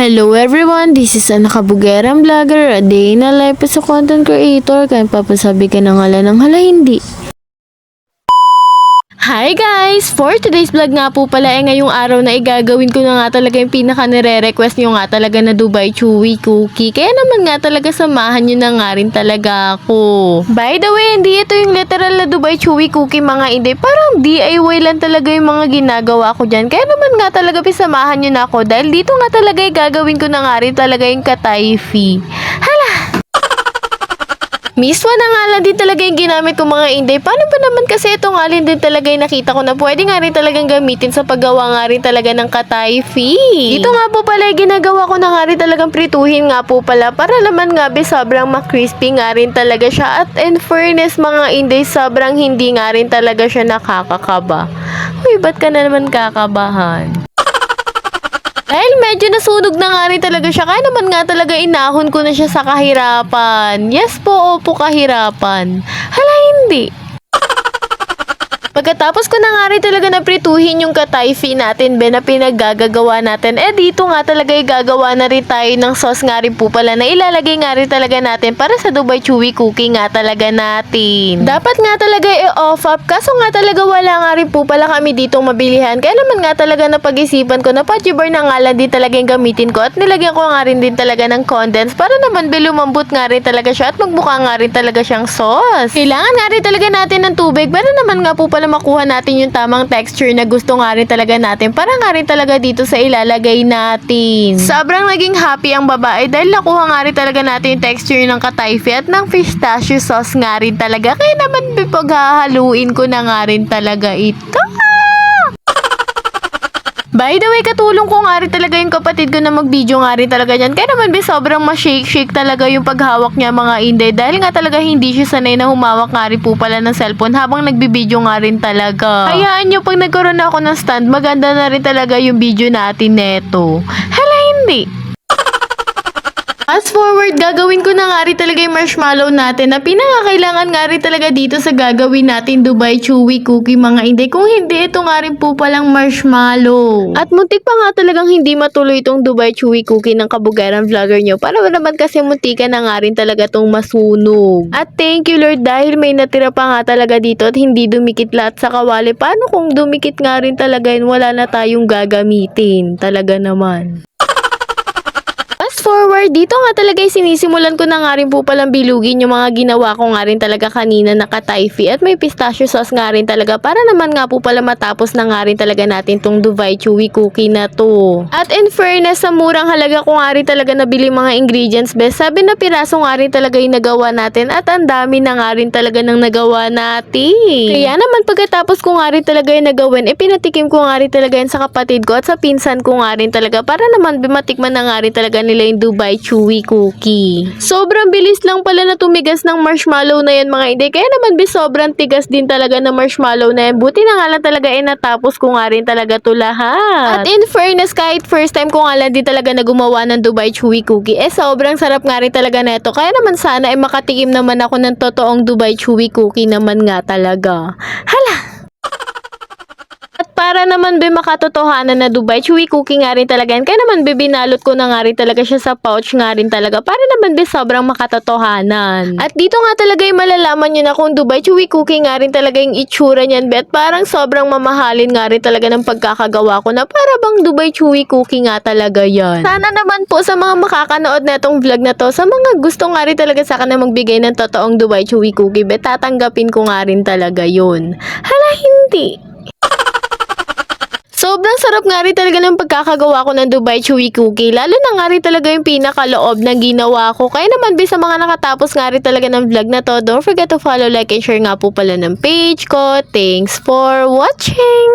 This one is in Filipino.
Hello everyone, this is Ana Kabugerang Vlogger, a day in a life as a content creator. Kaya papasabi ka ng hala ng hala hindi. Hi guys! For today's vlog nga po pala ngayong araw na igagawin ko na nga talaga yung pinaka nire-request nyo nga talaga na Dubai Chewy Cookie. Kaya naman nga talaga samahan nyo na nga rin talaga ako. By the way, hindi ito yung literal na Dubai Chewy Cookie mga hindi. Parang DIY lang talaga yung mga ginagawa ko dyan. Kaya naman nga talaga pisamahan nyo na ako dahil dito nga talaga gagawin ko na nga rin talaga yung katayfi. Miswa na nga lang din talaga yung ginamit ko mga inday. Paano ba naman kasi ito nga din talaga yung nakita ko na pwede nga rin talagang gamitin sa paggawa nga rin talaga ng katayfi. Ito nga po pala yung ginagawa ko na nga rin talagang prituhin nga po pala para naman nga be sobrang makrispy nga rin talaga siya. At in fairness mga inday, sobrang hindi nga rin talaga siya nakakakaba. Uy, ba't ka na naman kakabahan? Dahil medyo nasunog na nga rin talaga siya, kaya naman nga talaga inahon ko na siya sa kahirapan. Yes po, opo, kahirapan. Hala, hindi. Pagkatapos ko na nga rin talaga na prituhin yung katayfi natin, na pinaggagawa natin, dito nga talaga gagawa na rin tayo ng sauce nga rin po pala na ilalagay nga rin talaga natin para sa Dubai Chewy Cookie nga talaga natin. Dapat nga talaga i-off up, kaso nga talaga wala nga rin po pala kami dito mabilihan, kaya naman nga talaga napag-isipan ko na pajibar na nga lang din talaga yung gamitin ko at nilagyan ko nga rin din talaga ng condense para naman lumambot nga rin talaga siya at magmukha nga rin talaga siyang sauce. Kailangan nga rin talaga natin ng tubig para naman nga po pala makuha natin yung tamang texture na gusto nga rin talaga natin para nga rin talaga dito sa ilalagay natin. Sobrang naging happy ang babae dahil nakuha nga rin talaga natin yung texture ng katayfi at ng pistachio sauce nga rin talaga. Kaya naman paghahaluin ko na nga rin talaga ito. By the way, katulong ko nga rin talaga yung kapatid ko na mag-video nga rin talaga yan. Kaya naman sobrang ma-shake-shake talaga yung paghawak niya mga inday. Dahil nga talaga hindi siya sanay na humawak nga rin po pala ng cellphone habang nagbibideo nga rin talaga. Hayaan nyo, pag nagkaroon na ako ng stand, maganda na rin talaga yung video natin neto. Hala, hindi. Fast forward, gagawin ko na nga rin talaga yung marshmallow natin na pinakakailangan nga rin talaga dito sa gagawin natin Dubai Chewy Cookie mga inday. Kung hindi, ito nga rin po palang marshmallow. At muntik pa nga talagang hindi matuloy itong Dubai Chewy Cookie ng Kabugerang Vlogger nyo. Para naman kasi muntikan na nga rin talaga itong masunog. At thank you Lord dahil may natira pa nga talaga dito at hindi dumikit lahat sa kawali. Paano kung dumikit nga rin talaga yun, wala na tayong gagamitin. Talaga naman. Forward, dito nga talaga sinisimulan ko na nga rin po palang bilugin yung mga ginawa ko nga rin talaga kanina na katayfi at may pistachio sauce nga rin talaga para naman nga po pala matapos na nga rin talaga natin tong Dubai Chewy Cookie na to. At in fairness, sa murang halaga ko nga rin talaga nabili mga ingredients best. 7 na piraso nga rin talaga yung nagawa natin at ang dami na nga rin talaga ng nagawa natin. Kaya naman pagkatapos ko nga rin talaga yung nagawin, pinatikim ko nga rin talaga yan sa kapatid ko at sa pinsan ko nga rin talaga para naman bimatikman na nga rin talaga nila yung Dubai Chewy Cookie. Sobrang bilis lang pala na tumigas ng marshmallow na yan mga hindi. Kaya naman sobrang tigas din talaga ng marshmallow na yan. Buti na nga lang talaga natapos ko nga rin talaga to lahat. At in fairness, kahit first time ko nga lang din talaga na gumawa ng Dubai Chewy Cookie, sobrang sarap nga rin talaga neto. Kaya naman sana makatikim naman ako ng totoong Dubai Chewy Cookie naman nga talaga. Hala! Para naman makatotohanan na Dubai Chewy Cookie nga rin talaga yan. Kaya naman binalot ko na nga rin talaga siya sa pouch nga rin talaga. Para naman sobrang makatotohanan. At dito nga talaga yung malalaman nyo na kung Dubai Chewy Cookie nga rin talaga yung itsura niyan. At parang sobrang mamahalin nga rin talaga ng pagkakagawa ko na para bang Dubai Chewy Cookie nga talaga yan. Sana naman po sa mga makakanood na itong vlog na to, sa mga gusto nga rin talaga sa akin na magbigay ng totoong Dubai Chewy Cookie, tatanggapin ko nga rin talaga yun. Hala, hindi. Sobrang sarap nga rin talaga ng pagkakagawa ko ng Dubai Chewy Cookie. Lalo na nga rin talaga yung pinakaloob na ginawa ko. Kaya naman sa mga nakatapos nga rin talaga ng vlog na to, don't forget to follow, like, and share nga po pala ng page ko. Thanks for watching!